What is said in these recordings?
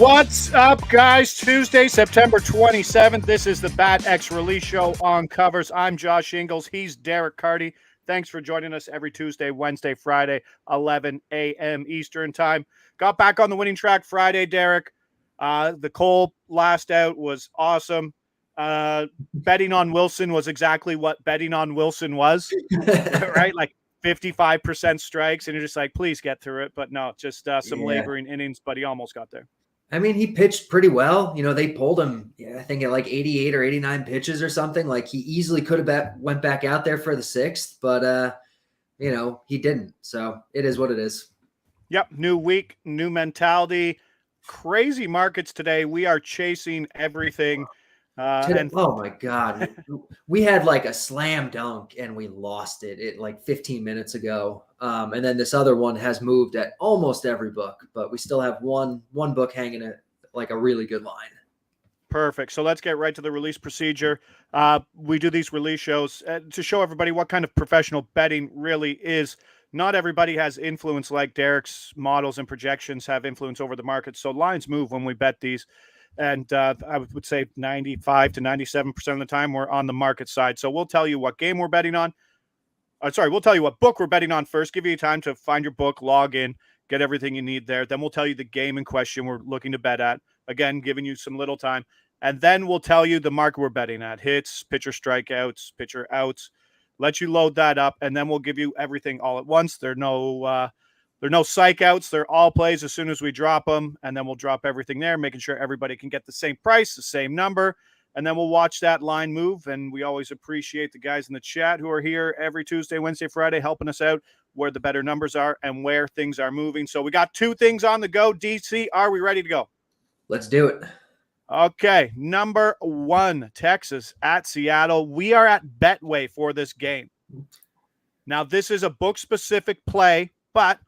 What's up, guys? Tuesday, September 27th. This is the Bat X Release Show on Covers. I'm Josh Ingalls. He's Derek Carty. Thanks for joining us every Tuesday, Wednesday, Friday, 11 a.m. Eastern Time. Got back on the winning track Friday, Derek. The Cole last out was awesome. Betting on Wilson was exactly what betting on Wilson was, right? Like 55% strikes, and you're just like, please get through it. But no, just some laboring innings, but he almost got there. I mean, he pitched pretty well. You know, they pulled him, I think at like 88 or 89 pitches or something. Like he easily could have went back out there for the sixth, but, you know, he didn't. So it is what it is. Yep. New week, new mentality, crazy markets today. We are chasing everything. Oh my God. We had like a slam dunk and we lost it like 15 minutes ago. And then this other one has moved at almost every book, but we still have one book hanging at like a really good line. Perfect. So let's get right to the release procedure. We do these release shows to show everybody what kind of professional betting really is. Not everybody has influence like Derek's models and projections have influence over the market. So lines move when we bet these. And I would say 95 to 97% of the time we're on the market side. So we'll tell you what game we're betting on. We'll tell you what book we're betting on first. Give you time to find your book, log in, get everything you need there. Then we'll tell you the game in question we're looking to bet at. Again, giving you some little time. And then we'll tell you the market we're betting at. Hits, pitcher strikeouts, pitcher outs. Let you load that up, and then we'll give you everything all at once. There are no psych outs. They're all plays as soon as we drop them, and then we'll drop everything there, making sure everybody can get the same price, the same number, and then we'll watch that line move. And we always appreciate the guys in the chat who are here every Tuesday, Wednesday, Friday, helping us out where the better numbers are and where things are moving. So we got two things on the go. DC, are we ready to go? Let's do it. Okay, number one, Texas at Seattle. We are at Betway for this game. Now, this is a book-specific play, but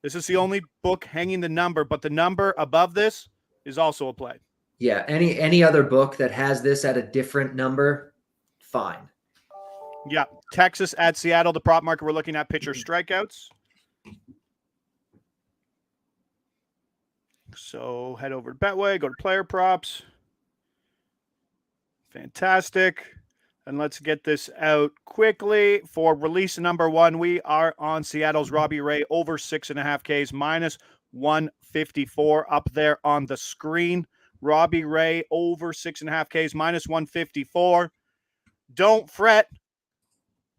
this is the only book hanging the number, but the number above this is also a play. Yeah, any other book that has this at a different number, fine. Yeah, Texas at Seattle, the prop market we're looking at, pitcher strikeouts. So head over to Betway, go to player props. Fantastic. And let's get this out quickly. For release number one, we are on Seattle's Robbie Ray over 6.5 Ks, minus 154 up there on the screen. Robbie Ray over 6.5 Ks, minus 154. Don't fret.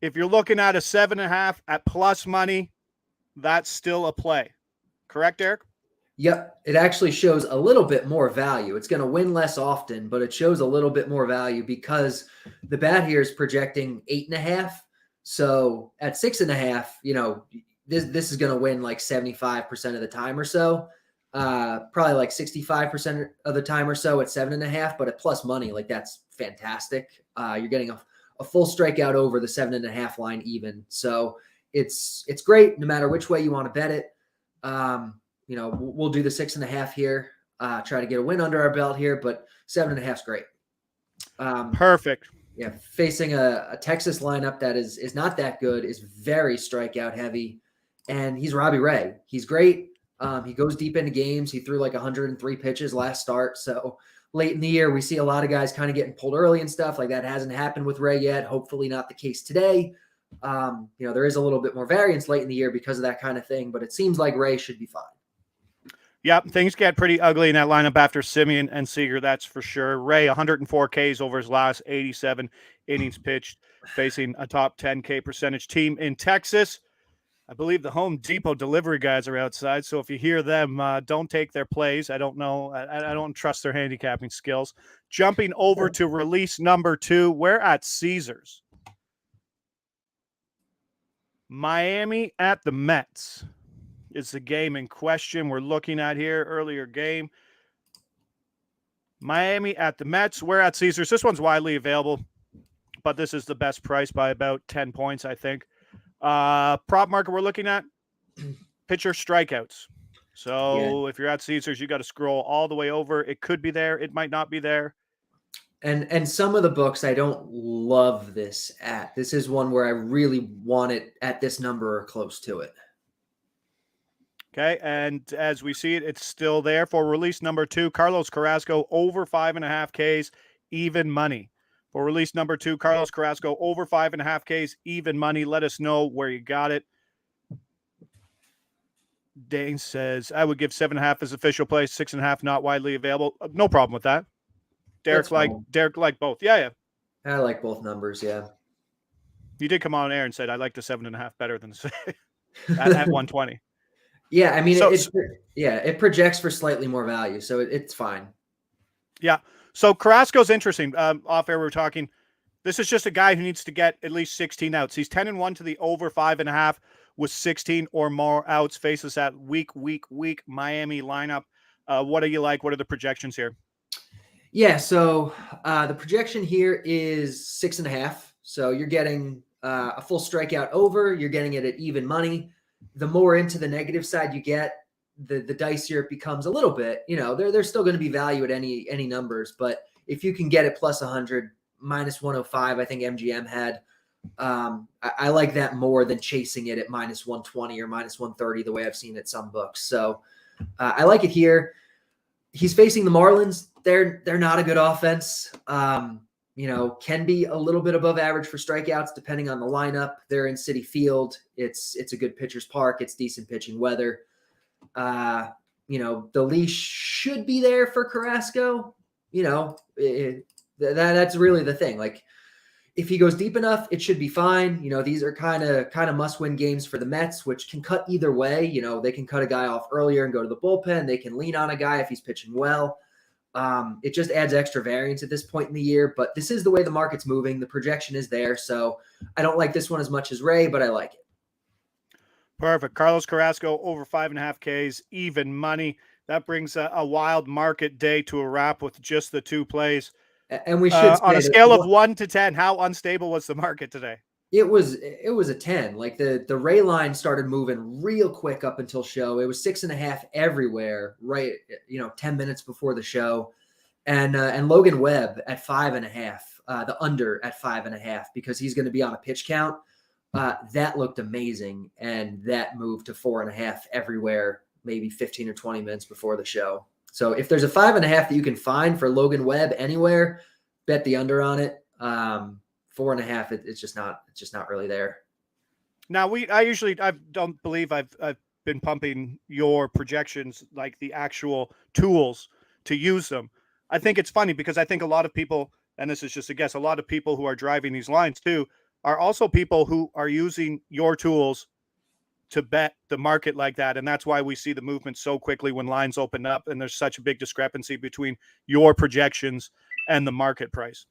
If you're looking at a 7.5 at plus money, that's still a play. Correct, Eric? Yep, it actually shows a little bit more value. It's going to win less often, but it shows a little bit more value because the bat here is projecting 8.5. So at 6.5, you know, this is going to win like 75% of the time or so. Probably like 65% of the time or so at 7.5, but at plus money, like that's fantastic. You're getting a full strikeout over the 7.5 line even. So it's great no matter which way you want to bet it. You know, we'll do the 6.5 here, try to get a win under our belt here, but 7.5 is great. Perfect. Yeah, facing a Texas lineup that is not that good, is very strikeout heavy, and he's Robbie Ray. He's great. He goes deep into games. He threw like 103 pitches last start. So late in the year, we see a lot of guys kind of getting pulled early and stuff. Like that hasn't happened with Ray yet. Hopefully not the case today. You know, there is a little bit more variance late in the year because of that kind of thing, but it seems like Ray should be fine. Yep, things get pretty ugly in that lineup after Simeon and Seager, that's for sure. Ray, 104 Ks over his last 87 innings pitched, facing a top 10K percentage team in Texas. I believe the Home Depot delivery guys are outside, so if you hear them, don't take their plays. I don't know. I don't trust their handicapping skills. Jumping over to release number two, we're at Caesars. Miami at the Mets is the game in question we're looking at here. Earlier game. Miami at the Mets. We're at Caesars. This one's widely available, but this is the best price by about 10 points, I think. Prop market we're looking at, pitcher strikeouts. So if you're at Caesars, you got to scroll all the way over. It could be there. It might not be there. And some of the books I don't love this at. This is one where I really want it at this number or close to it. Okay, and as we see it, it's still there for release number 2. Carlos Carrasco over 5.5 Ks, even money. For release number 2, Carlos Carrasco over 5.5 Ks, even money. Let us know where you got it. Dane says, I would give 7.5 as official play, 6.5 not widely available. No problem with that. Derek like both. Yeah. I like both numbers. Yeah. You did come on air and said I like the 7.5 better than at 120. Yeah, I mean, it projects for slightly more value, so it's fine. Yeah. So Carrasco's interesting. Off air, we were talking. This is just a guy who needs to get at least 16 outs. He's 10-1 to the over 5.5 with 16 or more outs. Faces that weak Miami lineup. What do you like? What are the projections here? Yeah, so the projection here is 6.5. So you're getting a full strikeout over. You're getting it at even money. The more into the negative side you get, the dicier it becomes a little bit. You know, there's still going to be value at any numbers, but if you can get it plus 100, minus 105, I think MGM had. I like that more than chasing it at minus 120 or minus 130, the way I've seen it some books. So I like it here. He's facing the Marlins. They're not a good offense. You know, can be a little bit above average for strikeouts depending on the lineup. They're in Citi Field. It's a good pitcher's park. It's decent pitching weather. You know, the leash should be there for Carrasco. You know, that's really the thing. Like, if he goes deep enough, it should be fine. You know, these are kind of must-win games for the Mets, which can cut either way. You know, they can cut a guy off earlier and go to the bullpen. They can lean on a guy if he's pitching well. It just adds extra variance at this point in the year, but this is the way the market's moving. The projection is there. So I don't like this one as much as Ray, but I like it. Perfect. Carlos Carrasco over 5.5 Ks, even money. That brings a wild market day to a wrap with just the 2 plays. And we should on a scale of 1 to 10, how unstable was the market today? It was a 10. Like the Ray line started moving real quick up until show. It was 6.5 everywhere, right? 10 minutes before the show, and Logan Webb at 5.5, the under at 5.5 because he's going to be on a pitch count. That looked amazing, and that moved to 4.5 everywhere, maybe 15 or 20 minutes before the show. So if there's a 5.5 that you can find for Logan Webb anywhere, bet the under on it. 4.5, it's just not really there. Now I don't believe I've been pumping your projections like the actual tools to use them. I think it's funny because I think a lot of people, and this is just a guess, a lot of people who are driving these lines too are also people who are using your tools to bet the market like that. And that's why we see the movement so quickly when lines open up and there's such a big discrepancy between your projections and the market price.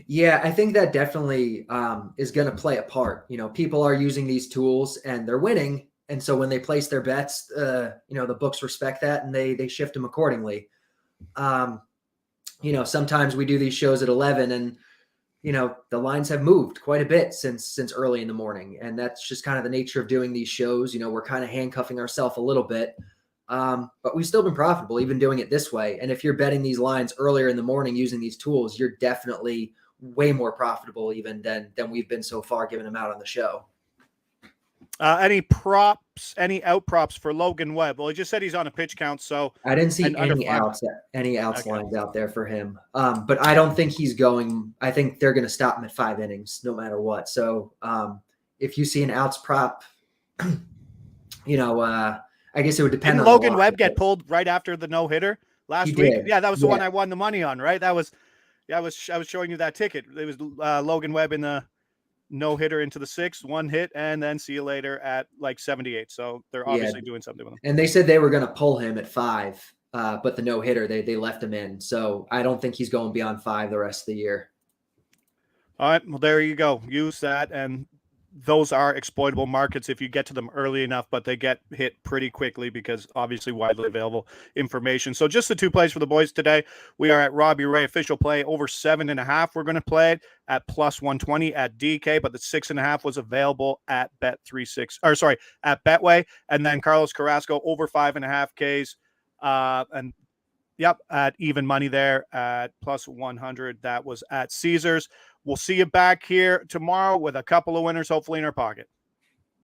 Yeah, I think that definitely is going to play a part. You know, people are using these tools and they're winning. And so when they place their bets, the books respect that and they shift them accordingly. Sometimes we do these shows at 11 and, the lines have moved quite a bit since early in the morning. And that's just kind of the nature of doing these shows. We're kind of handcuffing ourselves a little bit. But we've still been profitable even doing it this way. And if you're betting these lines earlier in the morning using these tools, you're definitely way more profitable even than we've been so far giving them out on the show. Any out props for Logan Webb? Well, he just said he's on a pitch count, so I didn't see any outs lines out there for him. But I don't think he's going. I think they're going to stop him at 5 innings no matter what. So if you see an outs prop, I guess it would depend. Didn't Logan Webb get pulled right after the no-hitter last week? Did. Yeah, that was the one I won the money on, right? That was, I was showing you that ticket. It was Logan Webb in the no-hitter into the 6th, 1 hit, and then see you later at like 78. So they're obviously doing something with him. And they said they were going to pull him at 5, but the no-hitter, they left him in. So I don't think he's going beyond 5 the rest of the year. All right, well, there you go. Use that, and those are exploitable markets if you get to them early enough, but they get hit pretty quickly because obviously widely available information. So just the 2 plays for the boys today. We are at Robbie Ray official play over 7.5. We're going to play it at plus 120 at DK, but the 6.5 was available at at Betway. And then Carlos Carrasco over 5.5 Ks. At even money there at plus 100. That was at Caesars. We'll see you back here tomorrow with a couple of winners, hopefully in our pocket.